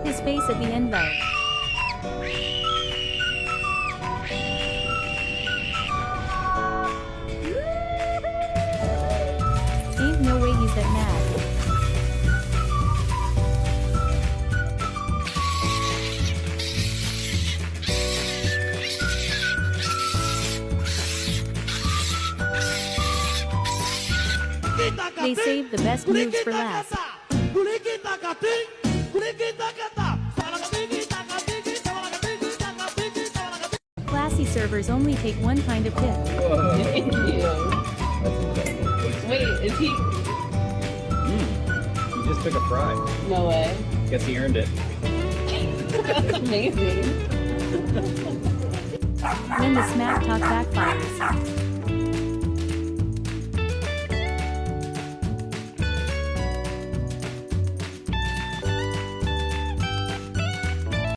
his face at the end though. Ain't no way he's that mad. They saved the best moves for last. Classy servers only take one kind of tip. Thank you. Wait, is he? He just took a fry. No way. Guess he earned it. That's amazing. When the smack talk backfires.